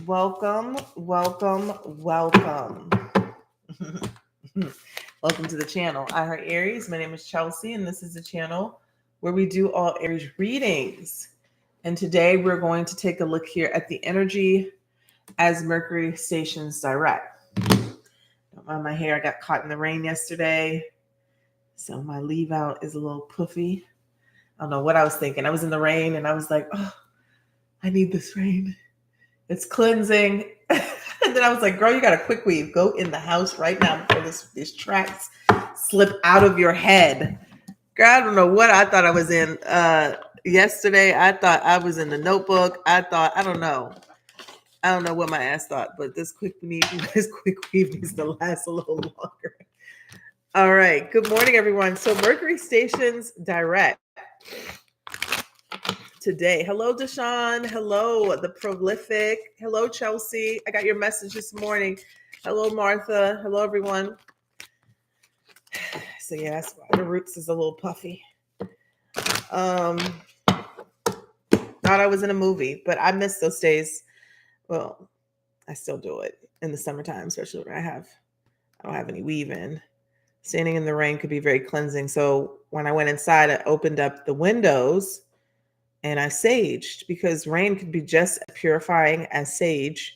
Welcome, welcome, welcome. Welcome to the channel. I heart Aries. My name is Chelsea, and this is the channel where we do all Aries readings. And today we're going to take a look here at the energy as Mercury stations direct. Don't mind my hair. I got caught in the rain yesterday, so my leave out is a little puffy. I don't know what I was thinking. I was in the rain, and I was like, oh, I need this rain. It's cleansing. And then I was like, girl, you got a quick weave. Go in the house right now before these tracks slip out of your head. Girl, I don't know what I thought I was in. Yesterday, I thought I was in the Notebook. I don't know. I don't know what my ass thought, but this quick weave needs to last a little longer. All right. Good morning, everyone. So Mercury stations direct today. Hello, Deshaun. Hello, the prolific. Hello, Chelsea. I got your message this morning. Hello, Martha. Hello, everyone. So yeah, that's why the roots is a little puffy. Thought I was in a movie, but I miss those days. Well, I still do it in the summertime, especially when I don't have any weave in. Standing in the rain could be very cleansing. So when I went inside, I opened up the windows and I saged, because rain could be just as purifying as sage.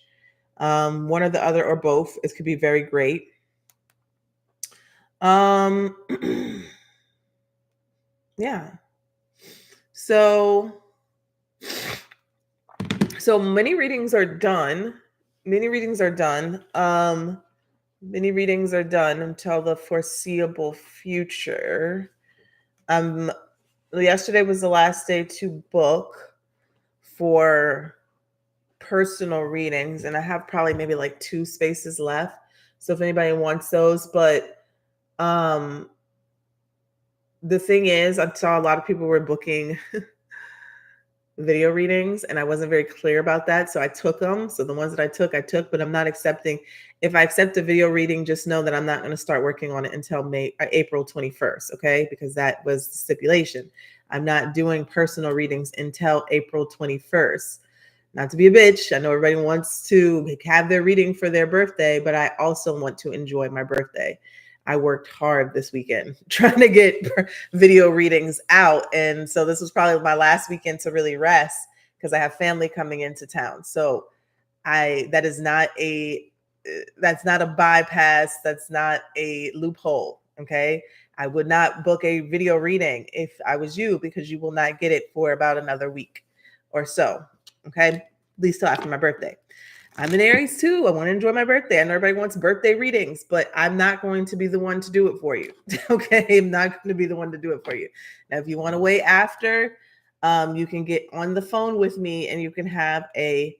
One or the other or both. It could be very great. Yeah. So many readings are done. Many readings are done until the foreseeable future. Yesterday was the last day to book for personal readings, and I have probably maybe like 2 spaces left. So if anybody wants those, but the thing is, I saw a lot of people were booking video readings, and I wasn't very clear about that. So I took them. So the ones that I took, but I'm not accepting. If I accept a video reading, just know that I'm not going to start working on it until April 21st. Okay. Because that was the stipulation. I'm not doing personal readings until April 21st. Not to be a bitch. I know everybody wants to have their reading for their birthday, but I also want to enjoy my birthday. I worked hard this weekend trying to get video readings out. And so this was probably my last weekend to really rest, because I have family coming into town. So that's not a bypass. That's not a loophole. Okay. I would not book a video reading if I was you, because you will not get it for about another week or so. Okay. At least till after my birthday. I'm an Aries too. I want to enjoy my birthday. I know everybody wants birthday readings, but I'm not going to be the one to do it for you. Okay. I'm not going to be the one to do it for you. Now, if you want to wait after, you can get on the phone with me and you can have a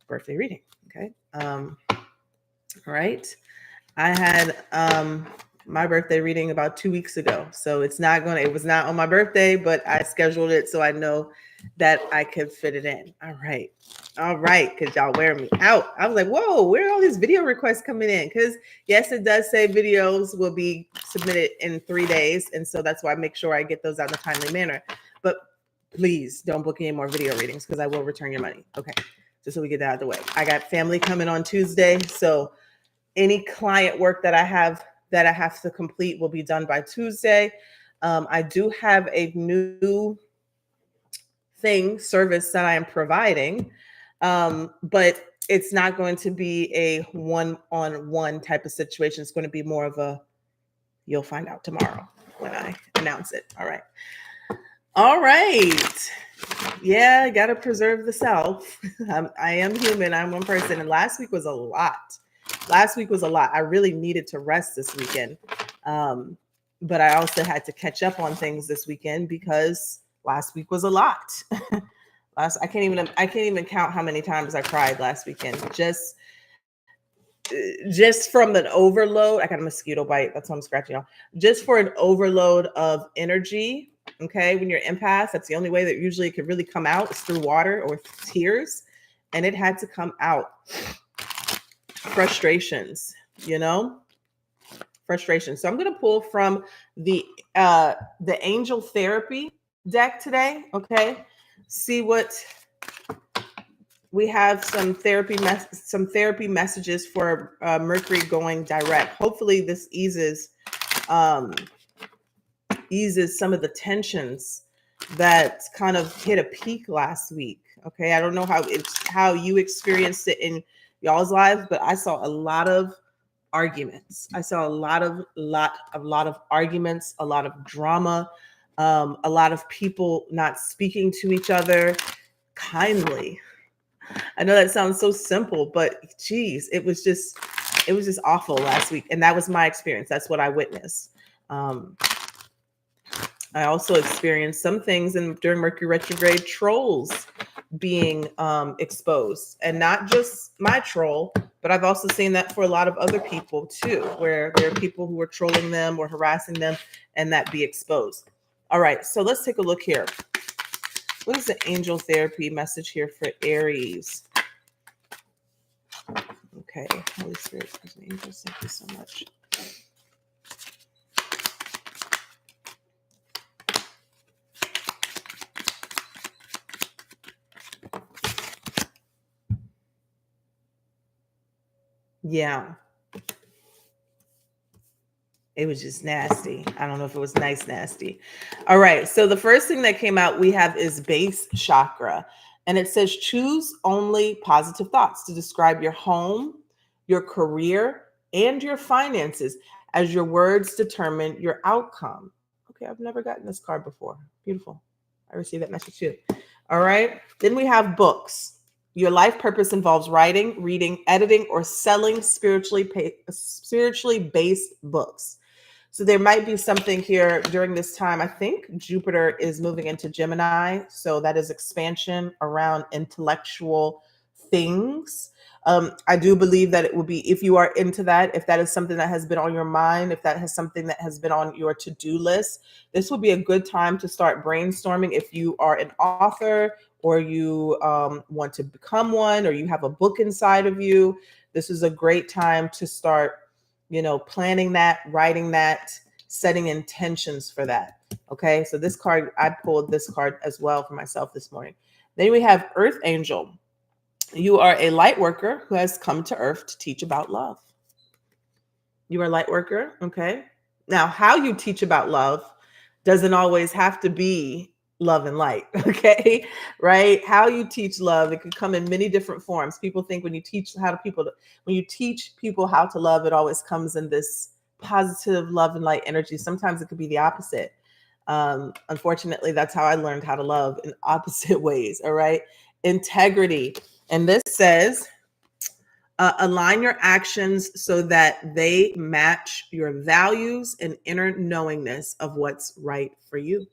birthday reading. Okay. All right. I had my birthday reading about 2 weeks ago. So it was not on my birthday, but I scheduled it so I know that I could fit it in. All right. Because y'all wear me out. I was like, whoa, where are all these video requests coming in? Because yes, it does say videos will be submitted in 3 days. And so that's why I make sure I get those out in a timely manner. But please don't book any more video readings, because I will return your money. Okay. Just so we get that out of the way. I got family coming on Tuesday. So any client work that I have to complete will be done by Tuesday. I do have a new service that I am providing, but it's not going to be a one-on-one type of situation. It's going to be more of you'll find out tomorrow when I announce it. All right. Yeah, I got to preserve the self. I am human. I'm one person. And last week was a lot. I really needed to rest this weekend. But I also had to catch up on things this weekend, because last week was a lot. I can't even count how many times I cried last weekend. Just from an overload. I got a mosquito bite. That's why I'm scratching off. Just for an overload of energy. Okay. When you're empath, that's the only way that usually it could really come out, is through water or tears. And it had to come out. Frustrations. So I'm going to pull from the angel therapy deck today. Okay. See what We have some therapy messages for Mercury going direct. Hopefully, this um, eases some of the tensions that kind of hit a peak last week. Okay, I don't know how you experienced it in y'all's lives, but I saw a lot of arguments. I saw a lot of arguments, a lot of drama, a lot of people not speaking to each other kindly. I know that sounds so simple, but geez, it was just awful last week, and that was my experience. That's what I witnessed. Um, I also experienced some things during Mercury retrograde, trolls being exposed, and not just my troll, but I've also seen that for a lot of other people too, where there are people who are trolling them or harassing them, and that be exposed. All right, so let's take a look here. What is the angel therapy message here for Aries? Okay, Holy Spirit, angels, thank you so much. Yeah, it was just nasty. I don't know if it was nice, nasty. All right. So the first thing that came out we have is base chakra. And it says choose only positive thoughts to describe your home, your career, and your finances as your words determine your outcome. Okay. I've never gotten this card before. Beautiful. I received that message too. All right. Then we have books. Your life purpose involves writing, reading, editing, or selling spiritually based books. So there might be something here during this time. I think Jupiter is moving into Gemini. So that is expansion around intellectual things. I do believe that it would be, if you are into that, if that is something that has been on your mind, if that has something that has been on your to-do list, this would be a good time to start brainstorming. If you are an author or you want to become one, or you have a book inside of you, this is a great time to start planning that, writing that, setting intentions for that. Okay. So this card, I pulled this card as well for myself this morning. Then we have Earth Angel. You are a light worker who has come to Earth to teach about love. You are a light worker. Okay. Now, how you teach about love doesn't always have to be love and light. Okay. Right. How you teach love, it could come in many different forms. People think when you teach people how to love, it always comes in this positive love and light energy. Sometimes it could be the opposite. Unfortunately, that's how I learned how to love, in opposite ways. All right. Integrity. And this says, align your actions so that they match your values and inner knowingness of what's right for you.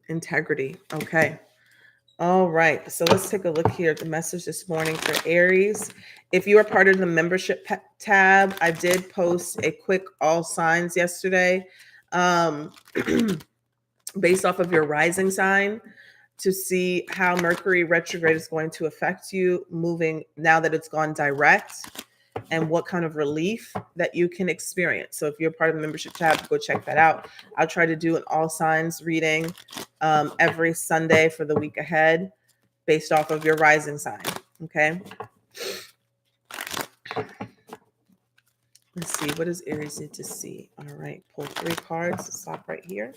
Integrity. Okay. All right. So let's take a look here at the message this morning for Aries. If you are part of the membership tab, I did post a quick all signs yesterday based off of your rising sign, to see how Mercury retrograde is going to affect you moving now that it's gone direct, and what kind of relief that you can experience. So if you're part of the membership tab, go check that out. I'll try to do an all signs reading every Sunday for the week ahead based off of your rising sign. Okay. Let's see. What does Aries need to see? All right. Pull 3 cards. Stop right here.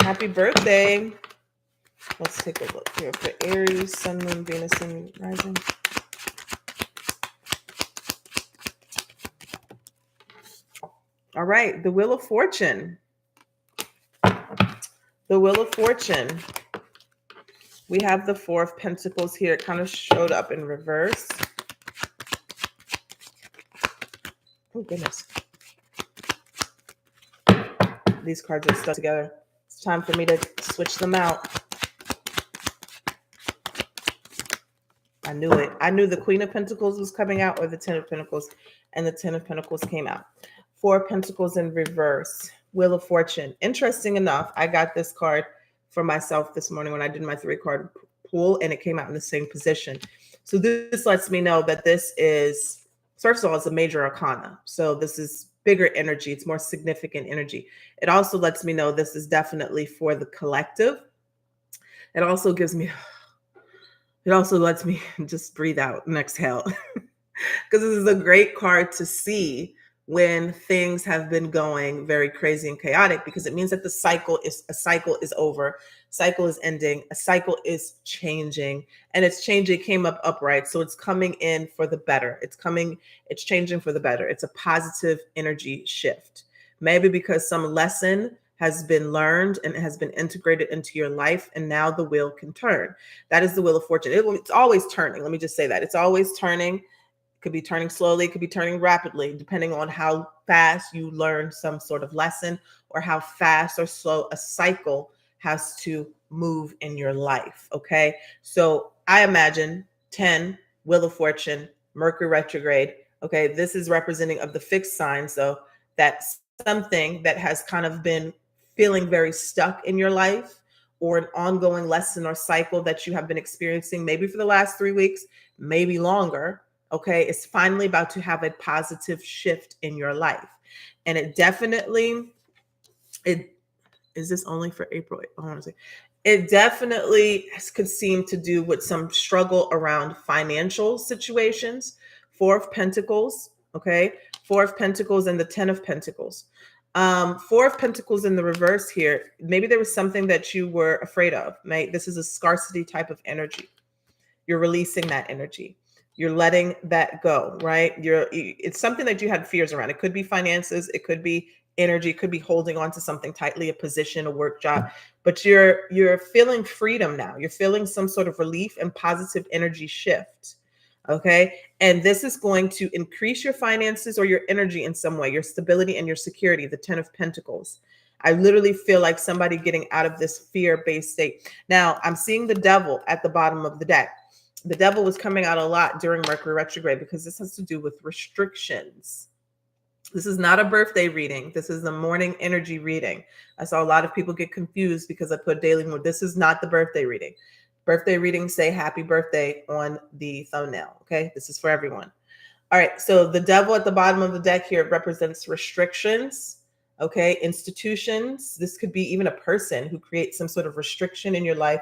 Happy birthday. Let's take a look here for Aries, Sun, Moon, Venus, and Rising. All right, the Wheel of Fortune. The Wheel of Fortune. We have the 4 of Pentacles here. It kind of showed up in reverse. Oh, goodness. These cards are stuck together. It's time for me to switch them out. I knew it. I knew the Queen of Pentacles was coming out, or the 10 of Pentacles, and the 10 of Pentacles came out. 4 of Pentacles in reverse. Wheel of Fortune. Interesting enough, I got this card for myself this morning when I did my 3-card pull, and it came out in the same position. So this lets me know that this is, first of all, it's a major arcana. So this is bigger energy. It's more significant energy. It also lets me know this is definitely for the collective. It also gives me, it also lets me just breathe out and exhale. Because this is a great card to see when things have been going very crazy and chaotic, because it means that a cycle is over, cycle is ending, a cycle is changing, and it's changing. It came up upright, so it's coming in for the better. It's changing for the better. It's a positive energy shift, maybe because some lesson has been learned and has been integrated into your life, and now the wheel can turn. That is the wheel of fortune. It's always turning. Let me just say that it's always turning. Could be turning slowly, it could be turning rapidly, depending on how fast you learn some sort of lesson or how fast or slow a cycle has to move in your life. Okay. So I imagine 10, Wheel of Fortune, Mercury retrograde. Okay. This is representing of the fixed sign. So that's something that has kind of been feeling very stuck in your life, or an ongoing lesson or cycle that you have been experiencing maybe for the last 3 weeks, maybe longer. Okay, it's finally about to have a positive shift in your life. And it definitely, it is this only for April? I want to say it definitely could seem to do with some struggle around financial situations. Four of Pentacles, okay, Four of Pentacles and the 10 of Pentacles. Four of Pentacles in the reverse here. Maybe there was something that you were afraid of. Right? This is a scarcity type of energy. You're releasing that energy. You're letting that go, right? It's something that you had fears around. It could be finances, it could be energy, it could be holding on to something tightly, a position, a work job, but you're feeling freedom now. You're feeling some sort of relief and positive energy shift. Okay? And this is going to increase your finances or your energy in some way, your stability and your security, the 10 of Pentacles. I literally feel like somebody getting out of this fear-based state. Now, I'm seeing the devil at the bottom of the deck. The devil was coming out a lot during Mercury retrograde because this has to do with restrictions. This is not a birthday reading. This is the morning energy reading. I saw a lot of people get confused because I put daily mood. This is not the birthday reading. Birthday readings say happy birthday on the thumbnail. Okay. This is for everyone. All right. So the devil at the bottom of the deck here represents restrictions. Okay. Institutions. This could be even a person who creates some sort of restriction in your life,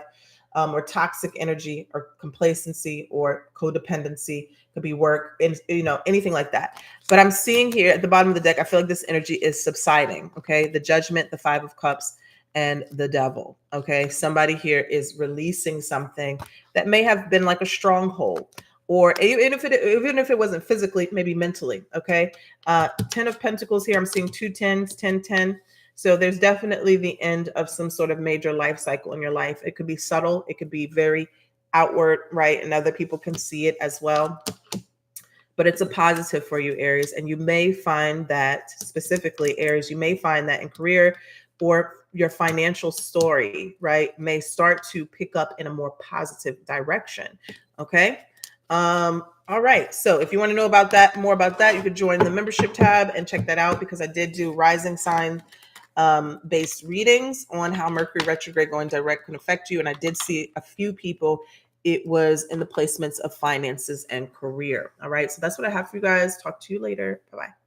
or toxic energy or complacency or codependency. Could be work and anything like that. But I'm seeing here at the bottom of the deck, I feel like this energy is subsiding. Okay. The Judgment, the Five of Cups, and the devil. Okay. Somebody here is releasing something that may have been like a stronghold, or even if it wasn't physically, maybe mentally. Okay. 10 of Pentacles here. I'm seeing 2 10s, 10 10. So there's definitely the end of some sort of major life cycle in your life. It could be subtle. It could be very outward, right? And other people can see it as well. But it's a positive for you, Aries. And you may find that, specifically, Aries, you may find that in career or your financial story, right, may start to pick up in a more positive direction. Okay. All right. So if you want to know about that, more about that, you could join the membership tab and check that out, because I did do rising sign based readings on how Mercury retrograde going direct can affect you. And I did see a few people, it was in the placements of finances and career. All right. So that's what I have for you guys. Talk to you later. Bye-bye.